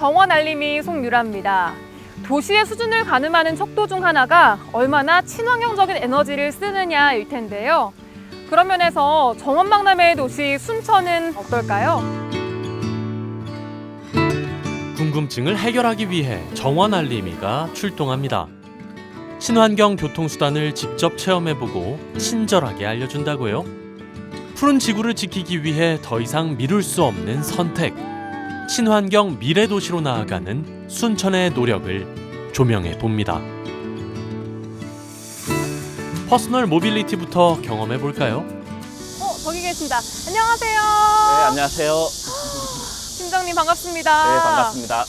정원알림이 송유라입니다. 도시의 수준을 가늠하는 척도 중 하나가 얼마나 친환경적인 에너지를 쓰느냐일 텐데요. 그런 면에서 정원박람회의 도시 순천은 어떨까요? 궁금증을 해결하기 위해 정원알림이가 출동합니다. 친환경 교통수단을 직접 체험해보고 친절하게 알려준다고요? 푸른 지구를 지키기 위해 더 이상 미룰 수 없는 선택. 친환경 미래도시로 나아가는 순천의 노력을 조명해봅니다. 퍼스널 모빌리티부터 경험해볼까요? 저기 계신다. 안녕하세요. 네, 안녕하세요. 팀장님 반갑습니다. 네, 반갑습니다.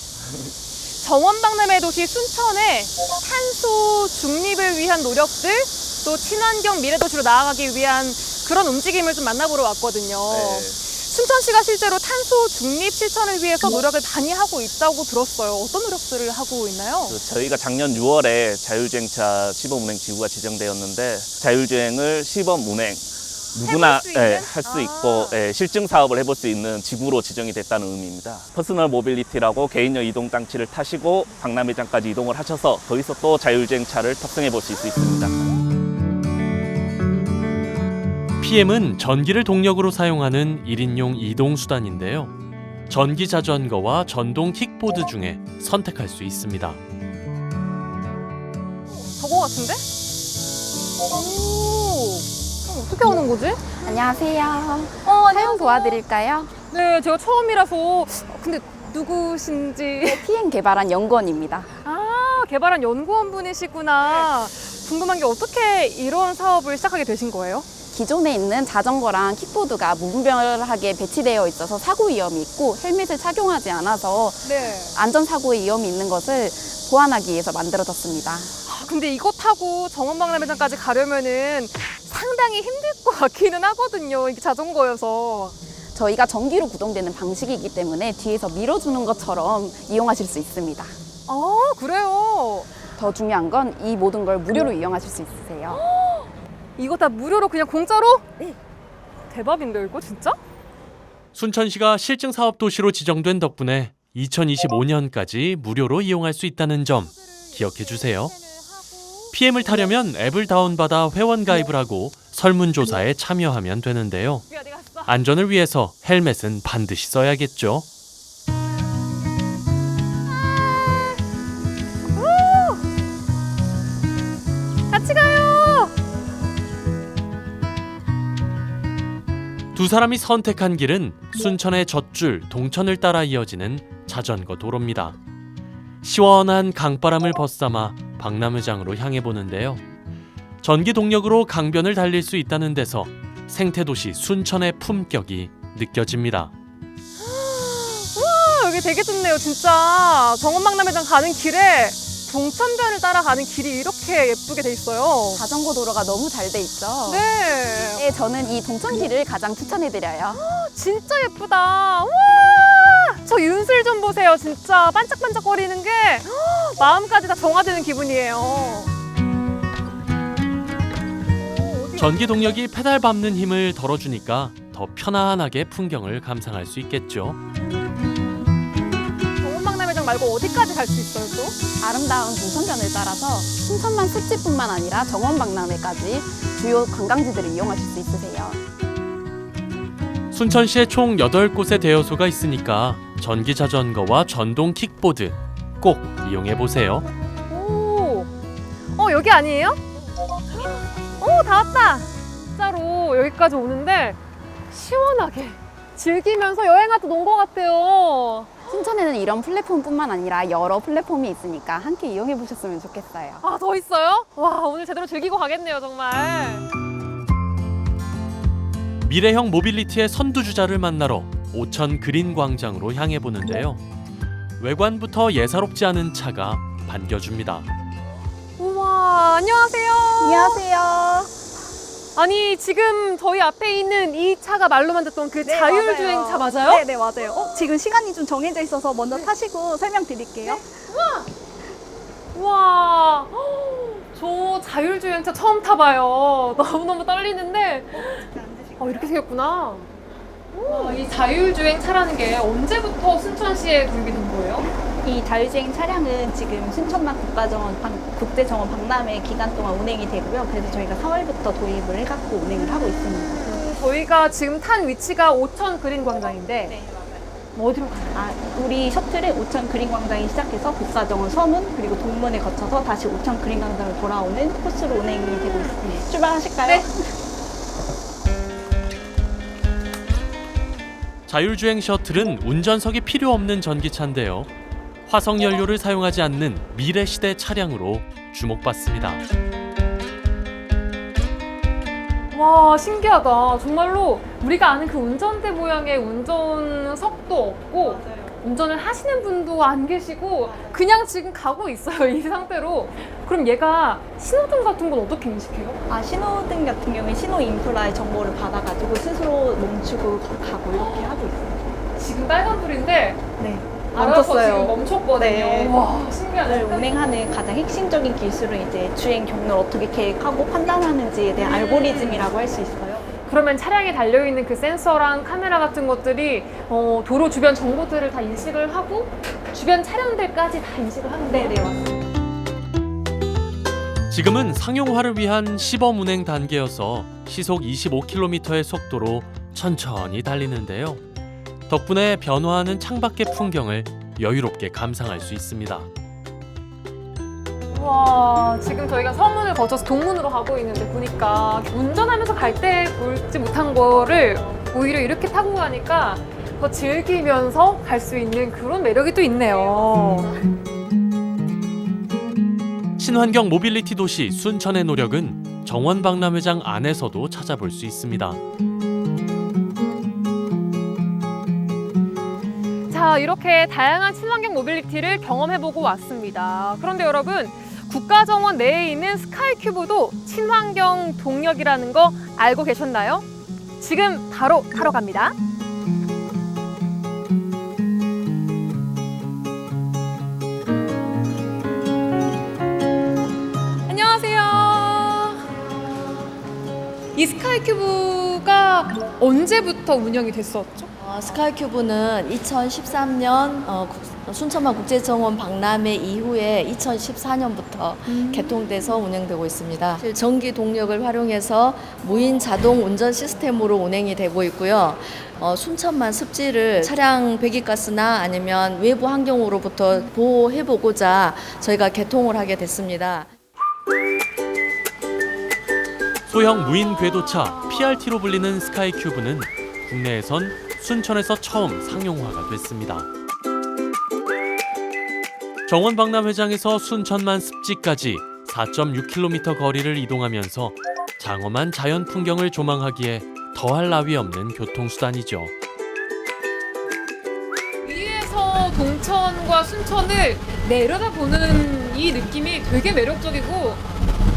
정원박람회 도시 순천의 탄소 중립을 위한 노력들, 또 친환경 미래도시로 나아가기 위한 그런 움직임을 좀 만나보러 왔거든요. 네. 순천시가 실제로 탄소 중립 실천을 위해서 노력을 많이 하고 있다고 들었어요. 어떤 노력들을 하고 있나요? 저희가 작년 6월에 자율주행차 시범운행 지구가 지정되었는데 자율주행을 시범운행 누구나 할 수 있고 실증 사업을 해볼 수 있는 지구로 지정이 됐다는 의미입니다. 퍼스널 모빌리티라고 개인용 이동 장치를 타시고 박람회장까지 이동을 하셔서 거기서 또 자율주행차를 탑승해 볼 수 있습니다. PM은 전기를 동력으로 사용하는 1인용 이동수단인데요. 전기 자전거와 전동 킥보드 중에 선택할 수 있습니다. 저거 같은데? 오, 어떻게 하는 거지? 안녕하세요. 사용 도와드릴까요? 네, 제가 처음이라서. 근데 누구신지. PM 개발한 연구원입니다. 아, 개발한 연구원분이시구나. 궁금한 게 어떻게 이런 사업을 시작하게 되신 거예요? 기존에 있는 자전거랑 킥보드가 무분별하게 배치되어 있어서 사고 위험이 있고 헬멧을 착용하지 않아서 네. 안전사고의 위험이 있는 것을 보완하기 위해서 만들어졌습니다. 근데 이거 타고 정원박람회장까지 가려면은 상당히 힘들 것 같기는 하거든요. 이게 자전거여서. 저희가 전기로 구동되는 방식이기 때문에 뒤에서 밀어주는 것처럼 이용하실 수 있습니다. 아, 그래요? 더 중요한 건 이 모든 걸 무료로 이용하실 수 있으세요. 이거 다 무료로 그냥 공짜로? 네. 대박인데 이거 진짜? 순천시가 실증 사업 도시로 지정된 덕분에 2025년까지 무료로 이용할 수 있다는 점 기억해 주세요. PM을 타려면 앱을 다운받아 회원 가입을 하고 설문조사에 참여하면 되는데요. 어디 갔어? 안전을 위해서 헬멧은 반드시 써야겠죠. 같이 가요. 두 사람이 선택한 길은 순천의 젖줄 동천을 따라 이어지는 자전거 도로입니다. 시원한 강바람을 벗삼아 박람회장으로 향해 보는데요. 전기 동력으로 강변을 달릴 수 있다는 데서 생태도시 순천의 품격이 느껴집니다. 우와, 여기 되게 좋네요. 진짜 정원박람회장 가는 길에 동천변을 따라가는 길이 이렇게 예쁘게 돼 있어요. 자전거 도로가 너무 잘 돼 있죠? 네. 네, 저는 이 동천길을 가장 추천해드려요. 진짜 예쁘다. 우와! 저 윤슬 좀 보세요. 진짜 반짝반짝거리는 게 마음까지 다 정화되는 기분이에요. 전기 동력이 페달 밟는 힘을 덜어주니까 더 편안하게 풍경을 감상할 수 있겠죠. 정원박람회장 말고 어디까지 갈 수 있어요 또? 아름다운 동천변을 따라서 순천만 습지뿐만 아니라 정원박람회까지 주요 관광지들을 이용하실 수 있으세요. 순천시에 총 8곳의 대여소가 있으니까 전기 자전거와 전동 킥보드 꼭 이용해보세요. 오, 여기 아니에요? 오, 다 왔다. 진짜로 여기까지 오는데 시원하게 즐기면서 여행하다 논 것 같아요. 순천에는 이런 플랫폼뿐만 아니라 여러 플랫폼이 있으니까 함께 이용해 보셨으면 좋겠어요. 아, 더 있어요? 와, 오늘 제대로 즐기고 가겠네요, 정말. 미래형 모빌리티의 선두주자를 만나러 오천 그린 광장으로 향해 보는데요. 외관부터 예사롭지 않은 차가 반겨줍니다. 우와, 안녕하세요. 안녕하세요. 아니, 지금 저희 앞에 있는 이 차가 말로만 듣던 그 자율주행차 맞아요? 네, 맞아요. 지금 시간이 좀 정해져 있어서 먼저 타시고 설명드릴게요. 우와, 저 자율주행차 처음 타봐요. 너무너무 떨리는데. 이렇게 생겼구나. 이 자율주행차라는 게 언제부터 순천시에 도입이 된 거예요? 이 자율주행 차량은 지금 순천만 국제정원 박람회 기간 동안 운행이 되고요. 그래서 저희가 4월부터 도입을 해갖고 운행을 하고 있습니다. 저희가 지금 탄 위치가 오천 그린 광장인데 네. 어디로 가요? 우리 셔틀은 오천 그린광장에 시작해서 국가정원 서문 그리고 동문을 거쳐서 다시 오천 그린광장을 돌아오는 코스로 운행이 되고 있습니다. 출발하실까요? 네. 자율주행 셔틀은 운전석이 필요 없는 전기차인데요. 화석 연료를 사용하지 않는 미래 시대 차량으로 주목받습니다. 와, 신기하다. 정말로 우리가 아는 그 운전대 모양의 운전석도 없고 운전을 하시는 분도 안 계시고 그냥 지금 가고 있어요. 이 상태로. 그럼 얘가 신호등 같은 건 어떻게 인식해요? 신호등 같은 경우에 신호 인프라의 정보를 받아가지고 스스로 멈추고 가고 이렇게 하고 있습니다. 지금 빨간불인데 네. 알아서 지금 멈췄거든요. 네. 와, 신기하네. 운행하는 가장 핵심적인 기술은 이제 주행 경로를 어떻게 계획하고 판단하는지에 대한 알고리즘이라고 할 수 있어요. 그러면 차량에 달려있는 그 센서랑 카메라 같은 것들이 도로 주변 정보들을 다 인식을 하고 주변 차량들까지 다 인식을 하는 거예요? 네, 맞습니다. 지금은 상용화를 위한 시범 운행 단계여서 시속 25km의 속도로 천천히 달리는데요. 덕분에 변화하는 창밖의 풍경을 여유롭게 감상할 수 있습니다. 와, 지금 저희가 서문을 거쳐서 동문으로 가고 있는데 보니까 운전하면서 갈 때 보지 못한 거를 오히려 이렇게 타고 가니까 더 즐기면서 갈 수 있는 그런 매력이 또 있네요. 친환경 모빌리티 도시 순천의 노력은 정원박람회장 안에서도 찾아볼 수 있습니다. 자, 이렇게 다양한 친환경 모빌리티를 경험해보고 왔습니다. 그런데 여러분, 국가정원 내에 있는 스카이큐브도 친환경 동력이라는 거 알고 계셨나요? 지금 바로 타러 갑니다. 안녕하세요. 이 스카이큐브가 언제부터 운영이 됐었죠? 스카이큐브는 2013년 순천만 국제정원 박람회 이후에 2014년부터 개통돼서 운영되고 있습니다. 전기 동력을 활용해서 무인 자동 운전 시스템으로 운행이 되고 있고요. 순천만 습지를 차량 배기가스나 아니면 외부 환경으로부터 보호해보고자 저희가 개통을 하게 됐습니다. 소형 무인 궤도차 PRT로 불리는 스카이큐브는 국내에선 순천에서 처음 상용화가 됐습니다. 정원박람회장에서 순천만 습지까지 4.6km 거리를 이동하면서 장엄한 자연 풍경을 조망하기에 더할 나위 없는 교통수단이죠. 위에서 동천과 순천을 내려다보는 이 느낌이 되게 매력적이고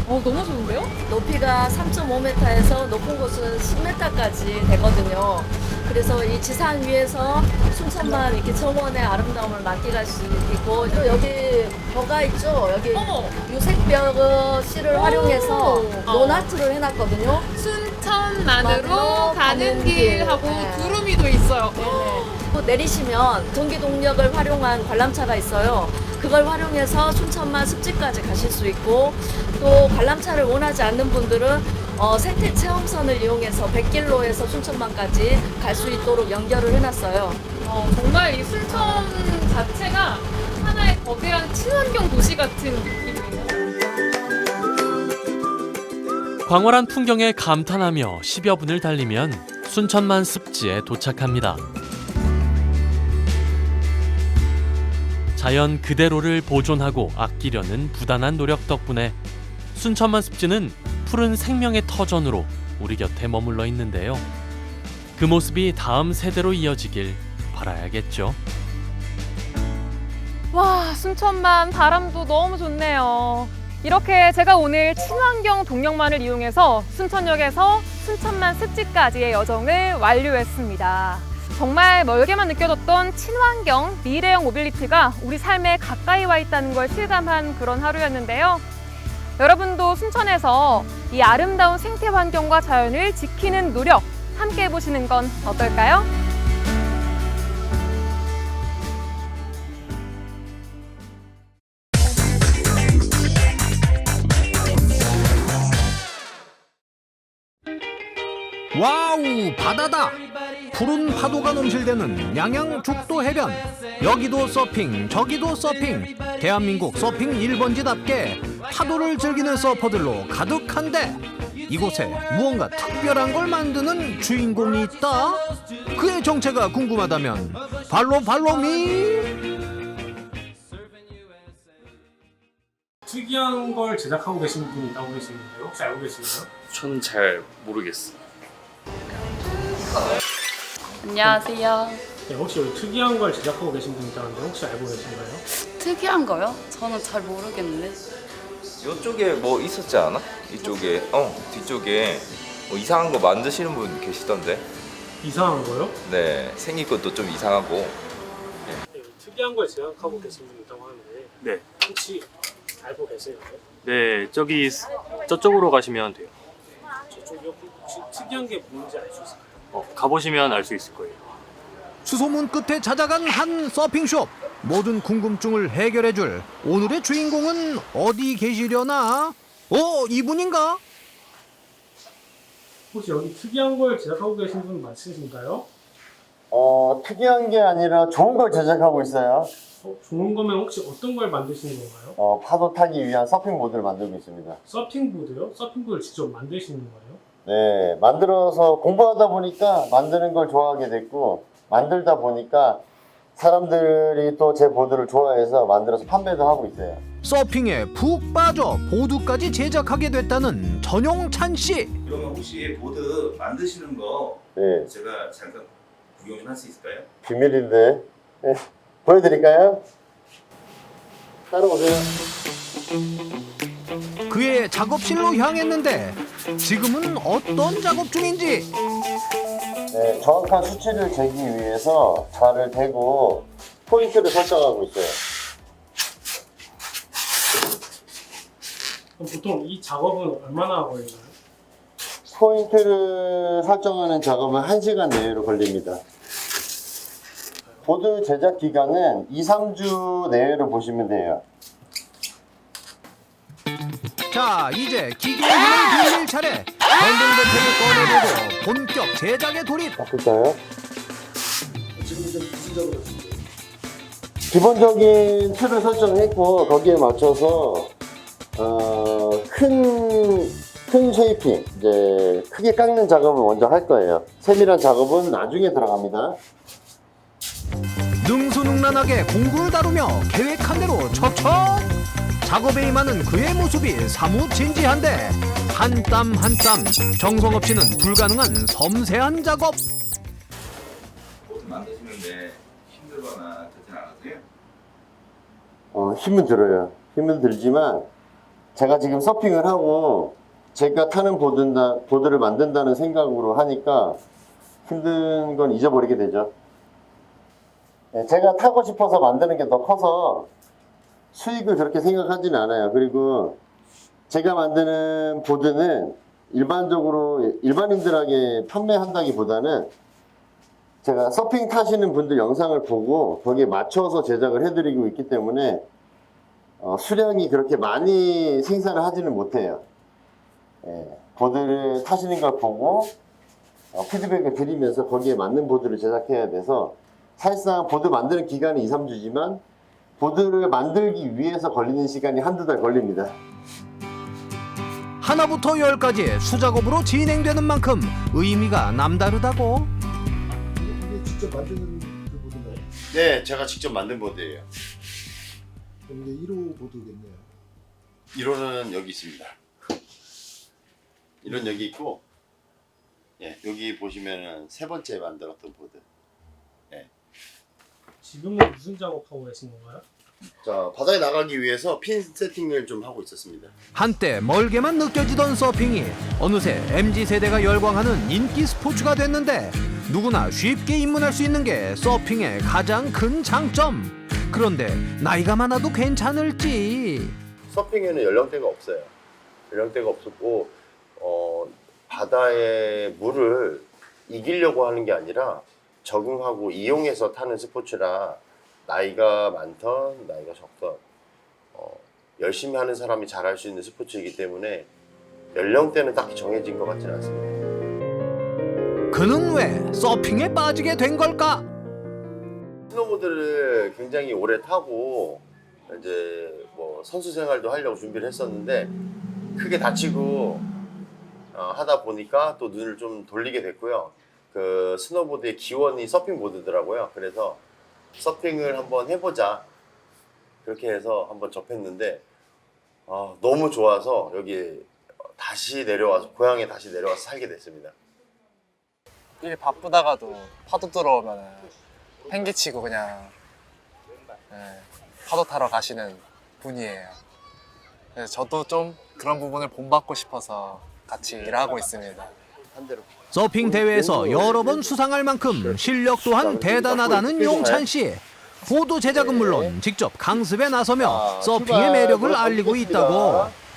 너무 좋은데요? 높이가 3.5m에서 높은 곳은 10m까지 되거든요. 그래서 이 지상 위에서 순천만 이렇게 정원의 아름다움을 만끽할 수 있고, 또 여기 벼가 있죠? 여기 유색벼 씨를 활용해서 논아트를 해놨거든요. 순천만으로 가는 길하고 두루미도 있어요. 또 내리시면 전기 동력을 활용한 관람차가 있어요. 그걸 활용해서 순천만 습지까지 가실 수 있고, 또 관람차를 원하지 않는 분들은 생태 체험선을 이용해서 100길로에서 순천만까지 갈 수 있도록 연결을 해놨어요. 정말 이 순천 자체가 하나의 거대한 친환경 도시 같은 느낌이에요. 광활한 풍경에 감탄하며 10여 분을 달리면 순천만 습지에 도착합니다. 자연 그대로를 보존하고 아끼려는 부단한 노력 덕분에 순천만 습지는 푸른 생명의 터전으로 우리 곁에 머물러 있는데요. 그 모습이 다음 세대로 이어지길 바라야겠죠. 와, 순천만 바람도 너무 좋네요. 이렇게 제가 오늘 친환경 동력만을 이용해서 순천역에서 순천만 습지까지의 여정을 완료했습니다. 정말 멀게만 느껴졌던 친환경 미래형 모빌리티가 우리 삶에 가까이 와 있다는 걸 실감한 그런 하루였는데요. 여러분도 순천에서 이 아름다운 생태 환경과 자연을 지키는 노력 함께 해보시는 건 어떨까요? 와우, 바다다. 푸른 파도가 넘실대는 양양 죽도 해변. 여기도 서핑, 저기도 서핑. 대한민국 서핑 1번지답게 파도를 즐기는 서퍼들로 가득한데, 이곳에 무언가 특별한 걸 만드는 주인공이 있다. 그의 정체가 궁금하다면 팔로미. 특이한 걸 제작하고 계신 분이 있다고 계시는데요. 혹시 알고 계시나요? 저는 잘 모르겠어요. 안녕하세요. 네, 혹시 여기 특이한 걸 제작하고 계신 분이 있다는데 혹시 알고 계신가요? 특이한 거요? 저는 잘 모르겠는데. 이쪽에 뭐 있었지 않아? 이쪽에 뒤쪽에 뭐 이상한 거 만드시는 분 계시던데. 이상한 거요? 네, 생긴 것도 좀 이상하고. 네, 특이한 걸 제작하고 계신 분이 있다고 하는데 네. 혹시 알고 계시나요? 네, 저쪽으로 가시면 돼요. 저쪽이요? 혹시 특이한 게 뭔지 알 수 있을까요? 가보시면 알 수 있을 거예요. 수소문 끝에 찾아간 한 서핑숍. 모든 궁금증을 해결해줄 오늘의 주인공은 어디 계시려나? 이분인가? 혹시 여기 특이한 걸 제작하고 계신 분 맞으신가요? 특이한 게 아니라 좋은 걸 제작하고 있어요. 좋은 거면 혹시 어떤 걸 만드시는 건가요? 파도 타기 위한 서핑보드를 만들고 있습니다. 서핑보드요? 서핑보드를 직접 만드시는 거예요? 네, 만들어서 공부하다 보니까 만드는 걸 좋아하게 됐고, 만들다 보니까 사람들이 또 제 보드를 좋아해서 만들어서 판매도 하고 있어요. 서핑에 푹 빠져 보드까지 제작하게 됐다는 전용찬 씨. 그러면 혹시 보드 만드시는 거 네, 제가 잠깐 구경 좀 할 수 있을까요? 비밀인데. 네, 보여드릴까요? 따라오세요. 그의 작업실로 향했는데 지금은 어떤 작업 중인지. 네, 정확한 수치를 재기 위해서 자를 대고 포인트를 설정하고 있어요. 그럼 보통 이 작업은 얼마나 걸리나요? 포인트를 설정하는 작업은 1시간 내외로 걸립니다. 보드 제작 기간은 2-3주 내외로 보시면 돼요. 자, 이제 기계의 힘을 빌릴 차례. 건동대표를 꺼내보고 본격 제작에 돌입. 바꿀까요? 기본적인 틀을 설정했고, 거기에 맞춰서 큰 쉐이핑, 이제 크게 깎는 작업을 먼저 할 거예요. 세밀한 작업은 나중에 들어갑니다. 능수능란하게 공구를 다루며 계획한 대로 척척. 작업에 임하는 그의 모습이 사뭇 진지한데 한 땀 한 땀 정성 없이는 불가능한 섬세한 작업. 보드 만드시는데 힘들거나 그렇진 않으세요? 힘은 들어요. 힘은 들지만 제가 지금 서핑을 하고 제가 타는 보드를 만든다는 생각으로 하니까 힘든 건 잊어버리게 되죠. 제가 타고 싶어서 만드는 게 더 커서 수익을 그렇게 생각하지는 않아요. 그리고 제가 만드는 보드는 일반적으로 일반인들에게 판매한다기보다는 제가 서핑 타시는 분들 영상을 보고 거기에 맞춰서 제작을 해드리고 있기 때문에 수량이 그렇게 많이 생산을 하지는 못해요. 보드를 타시는 걸 보고 피드백을 드리면서 거기에 맞는 보드를 제작해야 돼서 사실상 보드 만드는 기간이 2-3주지만 보드를 만들기 위해서 걸리는 시간이 1-2달 걸립니다. 하나부터 10까지 수작업으로 진행되는 만큼 의미가 남다르다고. 이게 직접 만드는 그 보드인가요? 네, 제가 직접 만든 보드예요. 그럼 이게 1호 보드겠네요. 1호는 여기 있습니다. 1호는 여기 있고, 여기 보시면은 3번째 만들었던 보드. 지금은 무슨 작업하고 계신 건가요? 자, 바다에 나가기 위해서 핀 세팅을 좀 하고 있었습니다. 한때 멀게만 느껴지던 서핑이 어느새 MZ세대가 열광하는 인기 스포츠가 됐는데 누구나 쉽게 입문할 수 있는 게 서핑의 가장 큰 장점. 그런데 나이가 많아도 괜찮을지. 서핑에는 연령대가 없어요. 연령대가 없었고 바다의 물을 이기려고 하는 게 아니라 적응하고 이용해서 타는 스포츠라 나이가 많던 나이가 적던 열심히 하는 사람이 잘할 수 있는 스포츠이기 때문에 연령대는 딱히 정해진 것 같지는 않습니다. 그는 왜 서핑에 빠지게 된 걸까? 스노보드를 굉장히 오래 타고 이제 뭐 선수 생활도 하려고 준비를 했었는데 크게 다치고 하다 보니까 또 눈을 좀 돌리게 됐고요. 그 스노보드의 기원이 서핑보드더라고요. 그래서 서핑을 한번 해보자 그렇게 해서 한번 접했는데 너무 좋아서 여기 다시 내려와서 고향에 다시 내려와서 살게 됐습니다. 일 바쁘다가도 파도 들어오면 팽개치고 그냥 파도 타러 가시는 분이에요. 그래서 저도 좀 그런 부분을 본받고 싶어서 같이 일하고 있습니다. 서핑 대회에서 여러 번 수상할 만큼 실력 또한 대단하다는 용찬 씨. 보드 제작은 물론 직접 강습에 나서며 서핑의 매력을 알리고 있다고.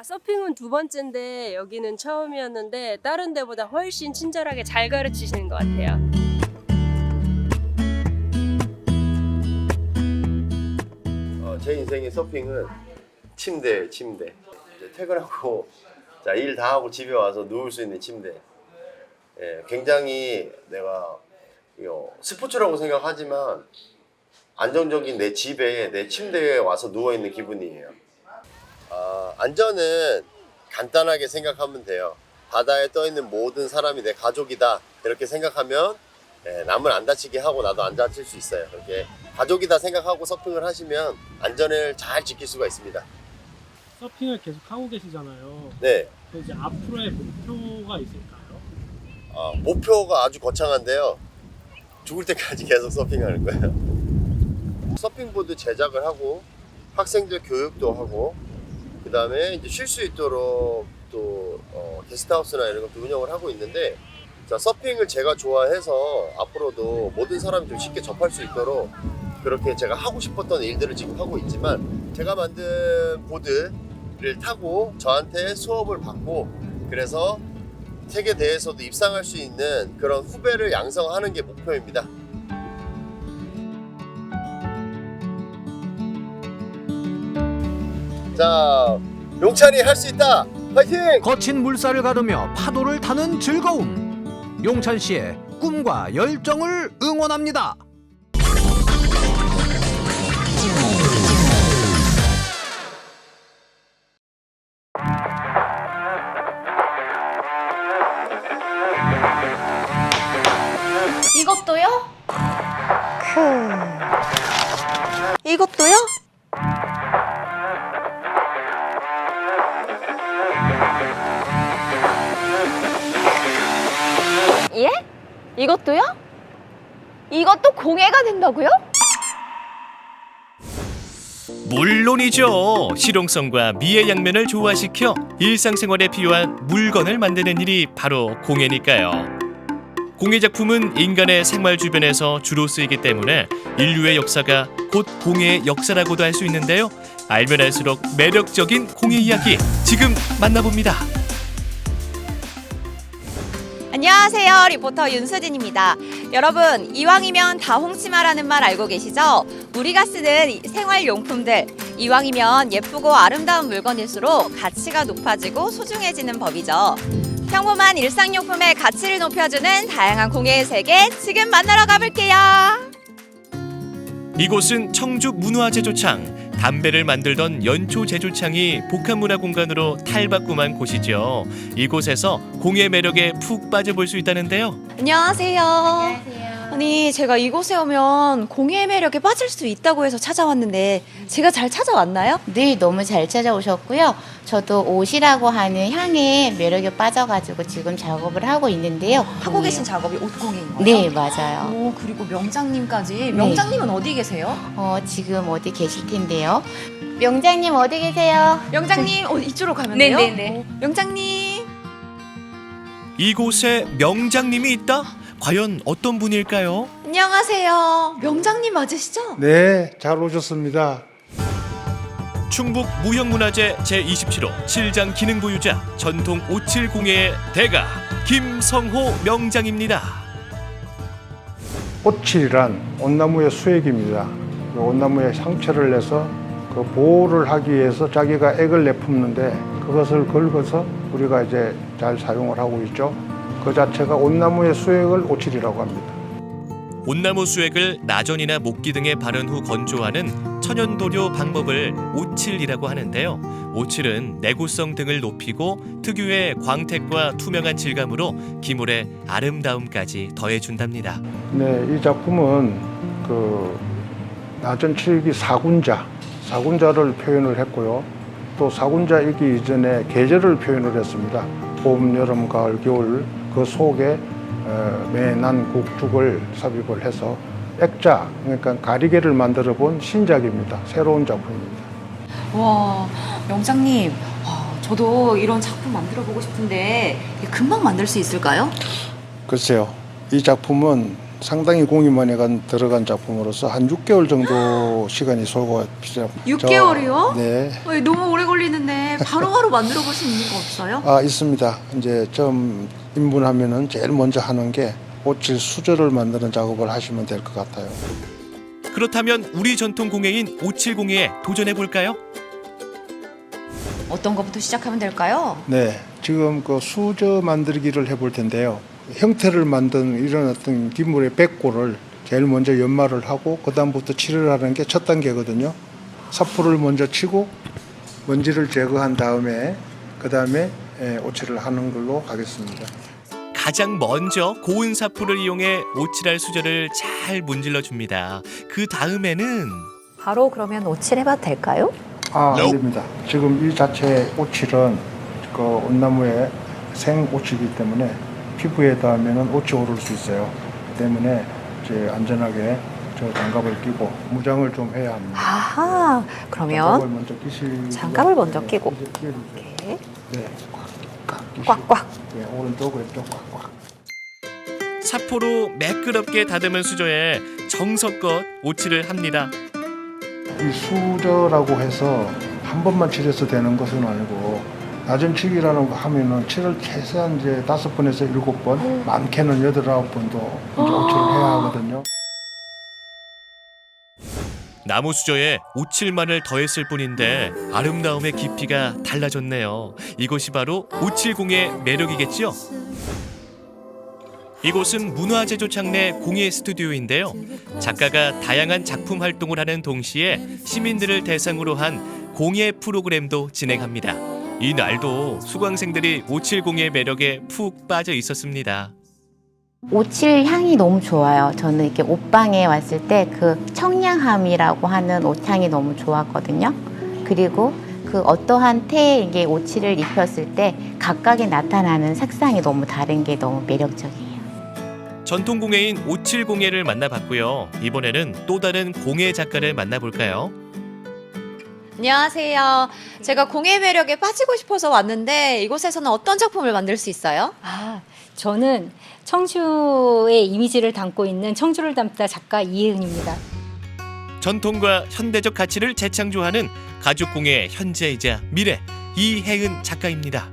서핑은 2번째인데 여기는 처음이었는데 다른 데보다 훨씬 친절하게 잘 가르치시는 것 같아요. 제 인생의 서핑은 침대예요, 침대. 이제 퇴근하고 일 다 하고 집에 와서 누울 수 있는 침대. 굉장히 내가 스포츠라고 생각하지만 안정적인 내 집에 내 침대에 와서 누워 있는 기분이에요. 안전은 간단하게 생각하면 돼요. 바다에 떠 있는 모든 사람이 내 가족이다 이렇게 생각하면 남을 안 다치게 하고 나도 안 다칠 수 있어요. 그렇게 가족이다 생각하고 서핑을 하시면 안전을 잘 지킬 수가 있습니다. 서핑을 계속 하고 계시잖아요. 네. 이제 앞으로의 목표가 있을까요? 목표가 아주 거창한데요. 죽을 때까지 계속 서핑하는 거예요. 서핑보드 제작을 하고 학생들 교육도 하고 그 다음에 이제 쉴 수 있도록 또 게스트하우스나 이런 것도 운영을 하고 있는데 서핑을 제가 좋아해서 앞으로도 모든 사람이 좀 쉽게 접할 수 있도록 그렇게 제가 하고 싶었던 일들을 지금 하고 있지만 제가 만든 보드를 타고 저한테 수업을 받고 그래서 세계 대회에서도 입상할 수 있는 그런 후배를 양성하는 게 목표입니다. 자, 용찬이 할 수 있다. 파이팅! 거친 물살을 가르며 파도를 타는 즐거움. 용찬 씨의 꿈과 열정을 응원합니다. 이것도요? 이것도요? 예? 이것도요? 이것도 공예가 된다고요? 물론이죠. 실용성과 미의 양면을 조화시켜 일상생활에 필요한 물건을 만드는 일이 바로 공예니까요. 공예 작품은 인간의 생활 주변에서 주로 쓰이기 때문에 인류의 역사가 곧 공예의 역사라고도 할 수 있는데요. 알면 알수록 매력적인 공예 이야기 지금 만나봅니다. 안녕하세요. 리포터 윤수진입니다. 여러분, 이왕이면 다 홍치마라는 말 알고 계시죠? 우리가 쓰는 생활용품들, 이왕이면 예쁘고 아름다운 물건일수록 가치가 높아지고 소중해지는 법이죠. 평범한 일상용품의 가치를 높여주는 다양한 공예의 세계, 지금 만나러 가볼게요. 이곳은 청주 문화제조창. 담배를 만들던 연초 제조창이 복합문화 공간으로 탈바꿈한 곳이죠. 이곳에서 공예 매력에 푹 빠져볼 수 있다는데요. 안녕하세요. 아니, 제가 이곳에 오면 공예의 매력에 빠질 수 있다고 해서 찾아왔는데 제가 잘 찾아왔나요? 네, 너무 잘 찾아오셨고요. 저도 옷이라고 하는 향에 매력에 빠져가지고 지금 작업을 하고 있는데요. 하고 계신 작업이 옷공예인가요? 네, 맞아요. 오, 그리고 명장님까지. 네. 명장님은 어디 계세요? 지금 어디 계실 텐데요. 명장님 어디 계세요? 명장님, 이쪽으로 가면 돼요? 네네네. 명장님. 이곳에 명장님이 있다? 과연 어떤 분일까요? 안녕하세요. 명장님 맞으시죠? 네, 잘 오셨습니다. 충북 무형문화재 제27호 7장 기능부유자 전통 570의 대가 김성호 명장입니다. 꽃칠이란 온나무의 수액입니다. 그 온나무에 상처를 내서 그 보호를 하기 위해서 자기가 액을 내뿜는데 그것을 긁어서 우리가 이제 잘 사용을 하고 있죠. 그 자체가 온나무의 수액을 오칠이라고 합니다. 온나무 수액을 나전이나 목기 등에 바른 후 건조하는 천연도료 방법을 오칠이라고 하는데요. 오칠은 내구성 등을 높이고 특유의 광택과 투명한 질감으로 기물의 아름다움까지 더해준답니다. 네, 이 작품은 그 나전 칠기 사군자를 표현을 했고요. 또 사군자이기 이전에 계절을 표현을 했습니다. 봄, 여름, 가을, 겨울 그 속에 매난 국죽을 삽입을 해서 액자, 그러니까 가리개를 만들어 본 신작입니다. 새로운 작품입니다. 와, 명장님, 저도 이런 작품 만들어 보고 싶은데 금방 만들 수 있을까요? 글쎄요, 이 작품은 상당히 공이 많이 들어간 작품으로서 한 6개월 정도 시간이 소요가 필요합니다. 6개월이요? 네. 너무 오래 걸리는데 바로바로 만들어 볼 수 있는 거 없어요? 있습니다. 이제 좀 입문하면은 제일 먼저 하는 게 오칠 수저를 만드는 작업을 하시면 될 것 같아요. 그렇다면 우리 전통 공예인 오칠공예에 도전해 볼까요? 어떤 것부터 시작하면 될까요? 네, 지금 그 수저 만들기를 해볼 텐데요. 형태를 만든 이런 어떤 기물의 백골을 제일 먼저 연마를 하고 그 다음부터 칠을 하는 게 첫 단계거든요. 사포를 먼저 치고 먼지를 제거한 다음에 그 다음에 오칠을 하는 걸로 하겠습니다. 가장 먼저 고운 사포를 이용해 오칠할 수저를 잘 문질러 줍니다. 그 다음에는 바로 그러면 오칠해봐도 될까요? 안 됩니다. 지금 이 자체 오칠은 그 온나무의 생 오칠이기 때문에 피부에 닿으면 옷이 오를 수 있어요. 그 때문에 이제 안전하게 저 장갑을 끼고 무장을 좀 해야 합니다. 아하, 그러면 장갑을 먼저 끼고 이렇게 네, 꽉꽉. 네, 오른쪽 왼쪽 꽉꽉. 사포로 매끄럽게 다듬은 수저에 정성껏 오칠을 합니다. 이 수저라고 해서 한 번만 칠해서 되는 것은 아니고 나전칠기라는 거 하면은 칠을 최소한 이제 5번에서 7번, 많게는 8, 9번도 이제 오칠을 해야 하거든요. 나무 수저에 오칠만을 더했을 뿐인데 아름다움의 깊이가 달라졌네요. 이것이 바로 오칠공예 매력이겠죠? 이곳은 문화제조창내 공예 스튜디오인데요. 작가가 다양한 작품 활동을 하는 동시에 시민들을 대상으로 한 공예 프로그램도 진행합니다. 이날도 수강생들이 오칠공예 매력에 푹 빠져 있었습니다. 오칠 향이 너무 좋아요. 저는 이렇게 옷방에 왔을 때 그 청량함이라고 하는 옷향이 너무 좋았거든요. 그리고 그 어떠한 태에 이게 오칠을 입혔을 때 각각에 나타나는 색상이 너무 다른 게 너무 매력적이에요. 전통공예인 오칠공예를 만나봤고요. 이번에는 또 다른 공예 작가를 만나볼까요? 안녕하세요. 제가 공예 매력에 빠지고 싶어서 왔는데 이곳에서는 어떤 작품을 만들 수 있어요? 저는 청주의 이미지를 담고 있는 청주를 담다 작가 이혜은입니다. 전통과 현대적 가치를 재창조하는 가죽공예 현재이자 미래 이혜은 작가입니다.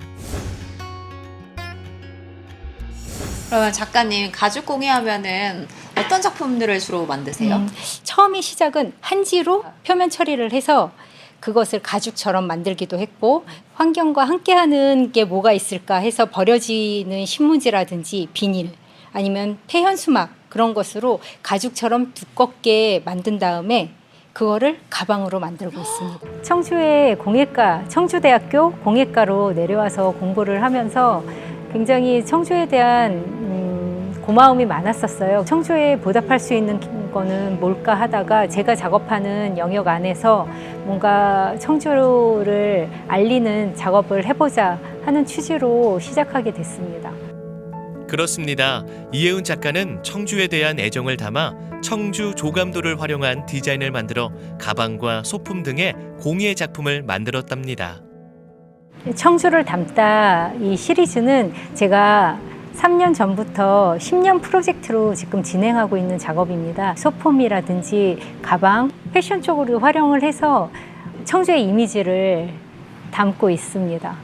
그러면 작가님 가죽 공예하면은 어떤 작품들을 주로 만드세요? 처음의 시작은 한지로 표면 처리를 해서 그것을 가죽처럼 만들기도 했고 환경과 함께하는 게 뭐가 있을까 해서 버려지는 신문지라든지 비닐 아니면 폐현수막 그런 것으로 가죽처럼 두껍게 만든 다음에 그거를 가방으로 만들고 있습니다. 청주의 공예과, 청주대학교 공예과로 내려와서 공부를 하면서 굉장히 청주에 대한 고마움이 많았었어요. 청주에 보답할 수 있는 거는 뭘까 하다가 제가 작업하는 영역 안에서 뭔가 청주를 알리는 작업을 해보자 하는 취지로 시작하게 됐습니다. 그렇습니다. 이혜은 작가는 청주에 대한 애정을 담아 청주 조감도를 활용한 디자인을 만들어 가방과 소품 등의 공예 작품을 만들었답니다. 청주를 담다 이 시리즈는 제가 3년 전부터 10년 프로젝트로 지금 진행하고 있는 작업입니다. 소품이라든지 가방, 패션 쪽으로 활용을 해서 청주의 이미지를 담고 있습니다.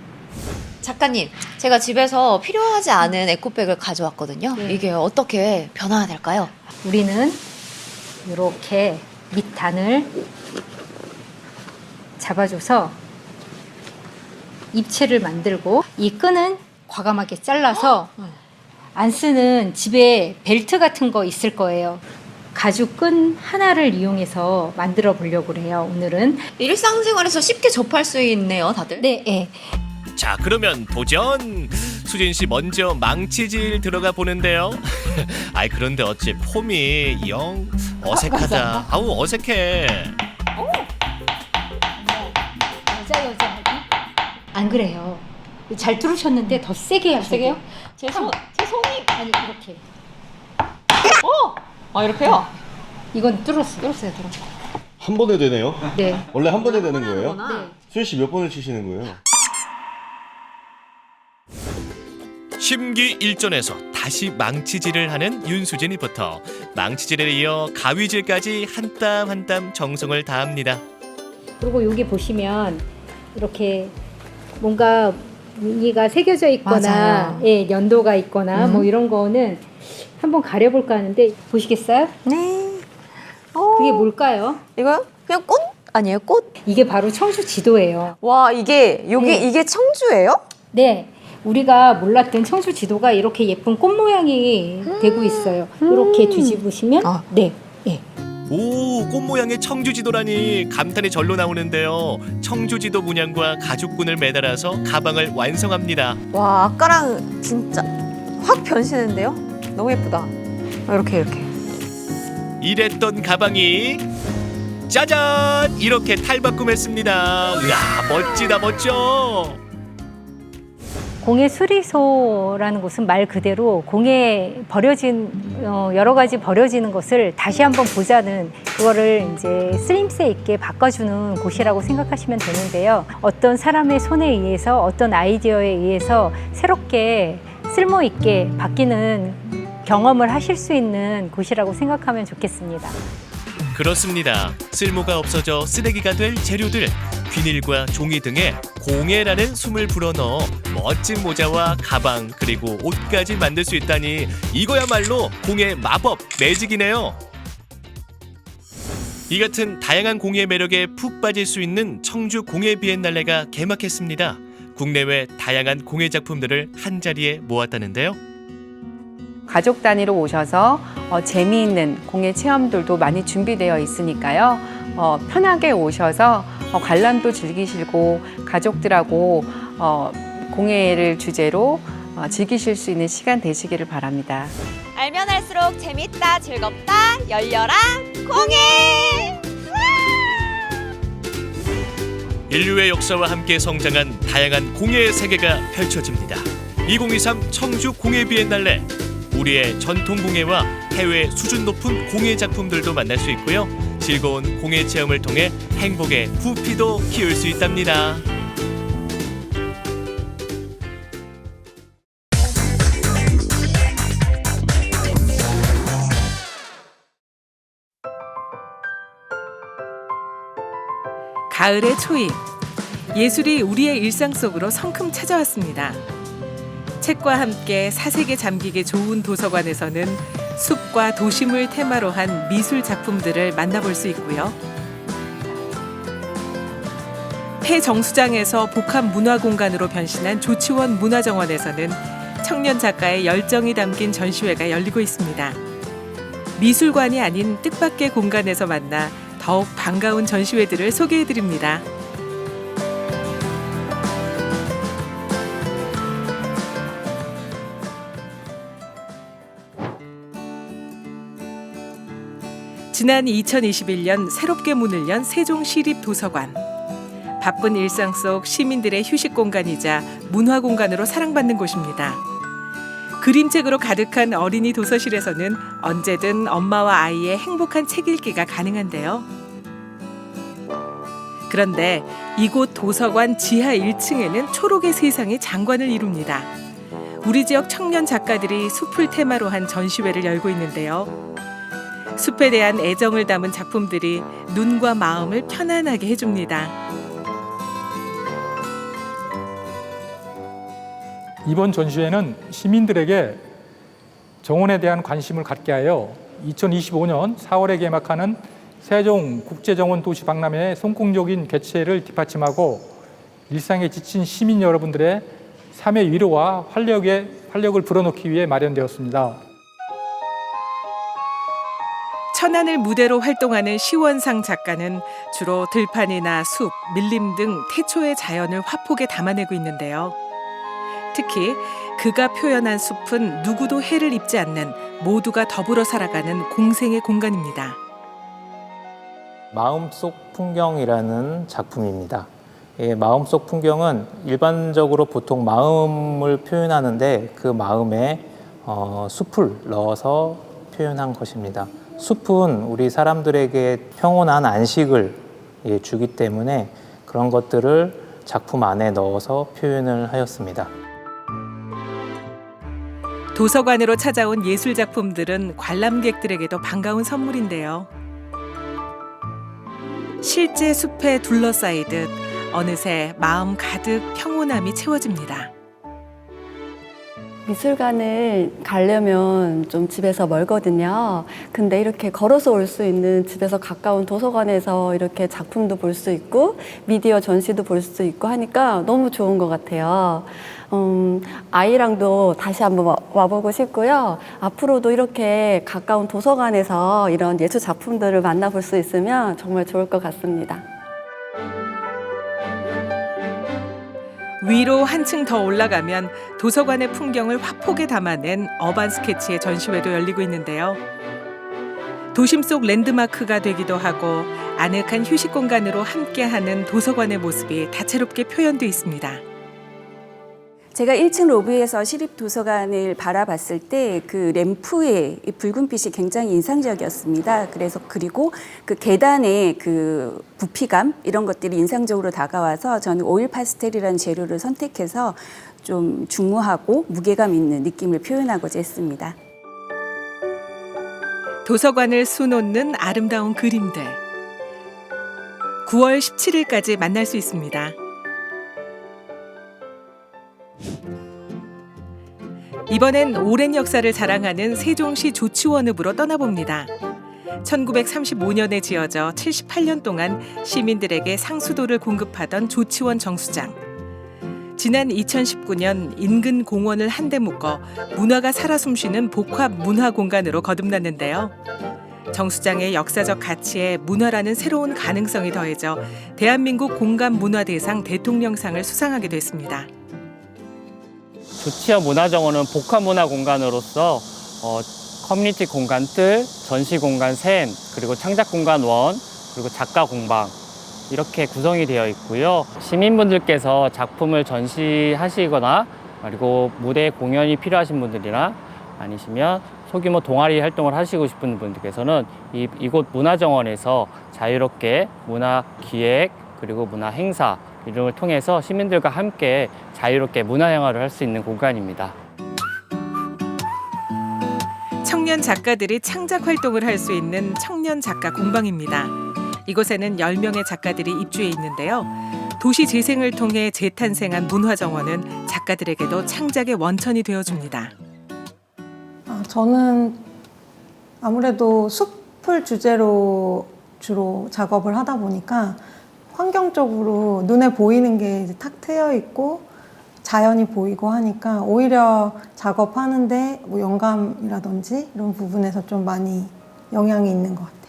작가님, 제가 집에서 필요하지 않은 에코백을 가져왔거든요. 이게 어떻게 변화가 될까요? 우리는 이렇게 밑단을 잡아줘서 입체를 만들고 이 끈은 과감하게 잘라서 안 쓰는 집에 벨트 같은 거 있을 거예요. 가죽 끈 하나를 이용해서 만들어 보려고 그래요. 오늘은 일상생활에서 쉽게 접할 수 있네요, 다들. 네, 네. 자, 그러면 도전! 수진 씨 먼저 망치질 들어가 보는데요. 아이, 그런데 어째 폼이 영 어색하다. 아우, 어색해. 여자 안 그래요. 잘 뚫으셨는데 더 세게 하셔야 돼요. 제 손이 아니 이렇게. 이렇게요? 이건 뚫었어요. 한 번에 되네요? 네. 원래 한 번에 되는 거예요? 네. 수진 씨 몇 번을 치시는 거예요? 심기일전에서 다시 망치질을 하는 윤수진 리포터. 망치질에 이어 가위질까지 한 땀 한 땀 정성을 다합니다. 그리고 여기 보시면 이렇게 뭔가 무늬가 새겨져 있거나 맞아요. 예, 연도가 있거나 뭐 이런 거는 한번 가려볼까 하는데 보시겠어요? 네. 그게 뭘까요? 이거요? 그냥 꽃 아니에요? 꽃? 이게 바로 청주 지도예요. 와, 이게 이게 청주예요? 네. 우리가 몰랐던 청주 지도가 이렇게 예쁜 꽃 모양이 되고 있어요. 이렇게 뒤집으시면 네. 예. 오, 꽃 모양의 청주지도라니 감탄이 절로 나오는데요. 청주지도 문양과 가죽끈을 매달아서 가방을 완성합니다. 와, 아까랑 진짜 확 변시는데요? 너무 예쁘다. 이렇게. 이랬던 가방이 짜잔! 이렇게 탈바꿈했습니다. 이야, 멋지다, 멋져! 공예 수리소라는 곳은 말 그대로 공예 버려진 여러 가지 버려지는 것을 다시 한번 보자는 그거를 이제 쓰임새 있게 바꿔주는 곳이라고 생각하시면 되는데요. 어떤 사람의 손에 의해서 어떤 아이디어에 의해서 새롭게 쓸모 있게 바뀌는 경험을 하실 수 있는 곳이라고 생각하면 좋겠습니다. 그렇습니다. 쓸모가 없어져 쓰레기가 될 재료들, 비닐과 종이 등에 공예라는 숨을 불어넣어 멋진 모자와 가방 그리고 옷까지 만들 수 있다니 이거야말로 공예 마법 매직이네요. 이 같은 다양한 공예 매력에 푹 빠질 수 있는 청주 공예 비엔날레가 개막했습니다. 국내외 다양한 공예 작품들을 한자리에 모았다는데요. 가족 단위로 오셔서 재미있는 공예 체험들도 많이 준비되어 있으니까요. 편하게 오셔서 관람도 즐기시고 가족들하고 공예를 주제로 즐기실 수 있는 시간 되시기를 바랍니다. 알면 할수록 재밌다, 즐겁다, 열려라, 공예! 인류의 역사와 함께 성장한 다양한 공예의 세계가 펼쳐집니다. 2023 청주 공예 비엔날레. 우리의 전통 공예와 해외 수준 높은 공예 작품들도 만날 수 있고요. 즐거운 공예 체험을 통해 행복의 부피도 키울 수 있답니다. 가을의 초입. 예술이 우리의 일상 속으로 성큼 찾아왔습니다. 책과 함께 사색에 잠기기 좋은 도서관에서는 숲과 도심을 테마로 한 미술 작품들을 만나볼 수 있고요. 폐정수장에서 복합 문화공간으로 변신한 조치원 문화정원에서는 청년 작가의 열정이 담긴 전시회가 열리고 있습니다. 미술관이 아닌 뜻밖의 공간에서 만나 더욱 반가운 전시회들을 소개해드립니다. 지난 2021년 새롭게 문을 연 세종시립도서관. 바쁜 일상 속 시민들의 휴식 공간이자 문화 공간으로 사랑받는 곳입니다. 그림책으로 가득한 어린이 도서실에서는 언제든 엄마와 아이의 행복한 책 읽기가 가능한데요. 그런데 이곳 도서관 지하 1층에는 초록의 세상이 장관을 이룹니다. 우리 지역 청년 작가들이 숲을 테마로 한 전시회를 열고 있는데요. 숲에 대한 애정을 담은 작품들이 눈과 마음을 편안하게 해줍니다. 이번 전시회는 시민들에게 정원에 대한 관심을 갖게 하여 2025년 4월에 개막하는 세종국제정원 도시박람회의 성공적인 개최를 뒷받침하고 일상에 지친 시민 여러분들의 삶의 위로와 활력을 불어넣기 위해 마련되었습니다. 천안을 무대로 활동하는 시원상 작가는 주로 들판이나 숲, 밀림 등 태초의 자연을 화폭에 담아내고 있는데요. 특히 그가 표현한 숲은 누구도 해를 입지 않는 모두가 더불어 살아가는 공생의 공간입니다. 마음속 풍경이라는 작품입니다. 마음속 풍경은 일반적으로 보통 마음을 표현하는데 그 마음에 숲을 넣어서 표현한 것입니다. 숲은 우리 사람들에게 평온한 안식을 주기 때문에 그런 것들을 작품 안에 넣어서 표현을 하였습니다. 도서관으로 찾아온 예술 작품들은 관람객들에게도 반가운 선물인데요. 실제 숲에 둘러싸이듯 어느새 마음 가득 평온함이 채워집니다. 미술관을 가려면 좀 집에서 멀거든요. 근데 이렇게 걸어서 올 수 있는 집에서 가까운 도서관에서 이렇게 작품도 볼 수 있고 미디어 전시도 볼 수 있고 하니까 너무 좋은 것 같아요. 아이랑도 다시 한번 와보고 싶고요. 앞으로도 이렇게 가까운 도서관에서 이런 예술 작품들을 만나볼 수 있으면 정말 좋을 것 같습니다. 위로 한층 더 올라가면 도서관의 풍경을 화폭에 담아낸 어반 스케치의 전시회도 열리고 있는데요. 도심 속 랜드마크가 되기도 하고 아늑한 휴식 공간으로 함께하는 도서관의 모습이 다채롭게 표현돼 있습니다. 제가 1층 로비에서 시립도서관을 바라봤을 때 그 램프의 붉은빛이 굉장히 인상적이었습니다. 그리고 그 계단의 그 부피감 이런 것들이 인상적으로 다가와서 저는 오일 파스텔이라는 재료를 선택해서 좀 중후하고 무게감 있는 느낌을 표현하고자 했습니다. 도서관을 수놓는 아름다운 그림들. 9월 17일까지 만날 수 있습니다. 이번엔 오랜 역사를 자랑하는 세종시 조치원읍으로 떠나봅니다. 1935년에 지어져 78년 동안 시민들에게 상수도를 공급하던 조치원 정수장. 지난 2019년 인근 공원을 한데 묶어 문화가 살아 숨쉬는 복합 문화 공간으로 거듭났는데요. 정수장의 역사적 가치에 문화라는 새로운 가능성이 더해져 대한민국 공간문화대상 대통령상을 수상하게 됐습니다. 조치원 문화정원은 복합문화 공간으로서 커뮤니티 공간 뜰, 전시 공간 샘, 그리고 창작 공간 원, 그리고 작가 공방 이렇게 구성이 되어 있고요. 시민분들께서 작품을 전시하시거나 그리고 무대 공연이 필요하신 분들이나 아니시면 소규모 동아리 활동을 하시고 싶은 분들께서는 이곳 문화정원에서 자유롭게 문화 기획 그리고 문화 행사 이름을 통해서 시민들과 함께 자유롭게 문화생활을 할 수 있는 공간입니다. 청년 작가들이 창작 활동을 할 수 있는 청년 작가 공방입니다. 이곳에는 10명의 작가들이 입주해 있는데요. 도시 재생을 통해 재탄생한 문화정원은 작가들에게도 창작의 원천이 되어줍니다. 저는 아무래도 숲을 주제로 주로 작업을 하다 보니까 환경적으로 눈에 보이는 게 이제 탁 트여 있고 자연이 보이고 하니까 오히려 작업하는데 뭐 영감이라든지 이런 부분에서 좀 많이 영향이 있는 것 같아요.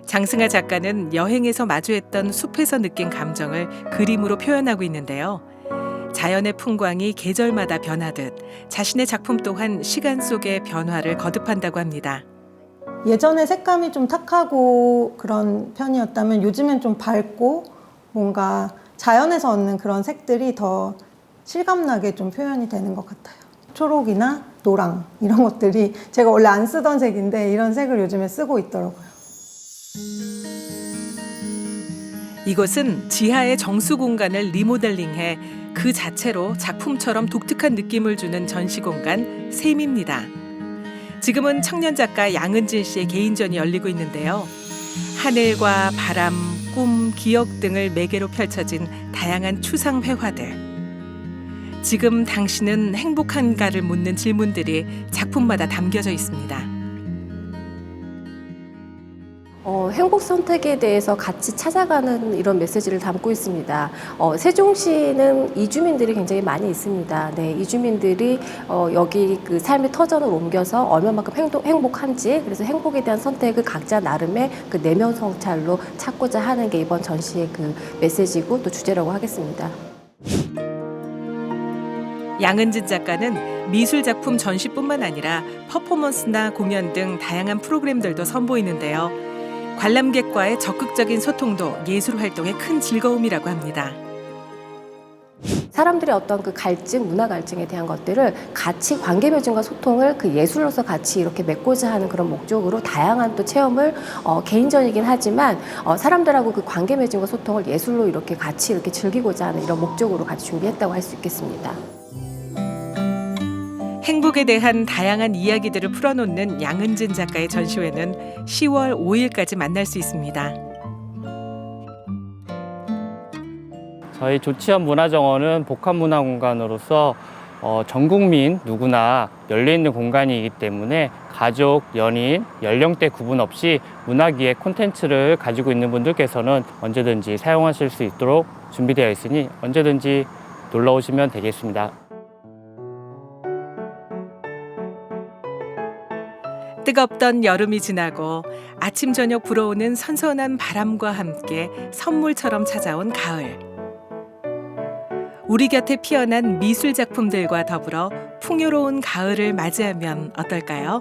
장승아 작가는 여행에서 마주했던 숲에서 느낀 감정을 그림으로 표현하고 있는데요. 자연의 풍광이 계절마다 변하듯 자신의 작품 또한 시간 속의 변화를 거듭한다고 합니다. 예전에 색감이 좀 탁하고 그런 편이었다면 요즘엔 좀 밝고 뭔가 자연에서 얻는 그런 색들이 더 실감나게 좀 표현이 되는 것 같아요. 초록이나 노랑 이런 것들이 제가 원래 안 쓰던 색인데 이런 색을 요즘에 쓰고 있더라고요. 이곳은 지하의 정수 공간을 리모델링해 그 자체로 작품처럼 독특한 느낌을 주는 전시 공간 샘입니다. 지금은 청년 작가 양은진 씨의 개인전이 열리고 있는데요. 하늘과 바람, 꿈, 기억 등을 매개로 펼쳐진 다양한 추상 회화들. 지금 당신은 행복한가를 묻는 질문들이 작품마다 담겨져 있습니다. 행복 선택에 대해서 같이 찾아가는 이런 메시지를 담고 있습니다. 세종시는 이주민들이 굉장히 많이 있습니다. 네, 이주민들이 여기 그 삶의 터전을 옮겨서 얼마만큼 행복한지, 그래서 행복에 대한 선택을 각자 나름의 그 내면 성찰로 찾고자 하는 게 이번 전시의 그 메시지고 또 주제라고 하겠습니다. 양은진 작가는 미술 작품 전시뿐만 아니라 퍼포먼스나 공연 등 다양한 프로그램들도 선보이는데요. 관람객과의 적극적인 소통도 예술 활동의 큰 즐거움이라고 합니다. 사람들의 어떤 그 갈증, 문화 갈증에 대한 것들을 같이 관계묘진과 소통을 그 예술로서 같이 이렇게 맺고자 하는 그런 목적으로 다양한 또 체험을 개인전이긴 하지만 사람들하고 그 관계묘진과 소통을 예술로 이렇게 같이 이렇게 즐기고자 하는 이런 목적으로 같이 준비했다고 할 수 있겠습니다. 행복에 대한 다양한 이야기들을 풀어놓는 양은진 작가의 전시회는 10월 5일까지 만날 수 있습니다. 저희 조치현 문화정원은 복합문화공간으로서 전 국민 누구나 열려있는 공간이기 때문에 가족, 연인, 연령대 구분 없이 문화기획 콘텐츠를 가지고 있는 분들께서는 언제든지 사용하실 수 있도록 준비되어 있으니 언제든지 놀러 오시면 되겠습니다. 뜨겁던 여름이 지나고 아침 저녁 불어오는 선선한 바람과 함께 선물처럼 찾아온 가을. 우리 곁에 피어난 미술 작품들과 더불어 풍요로운 가을을 맞이하면 어떨까요?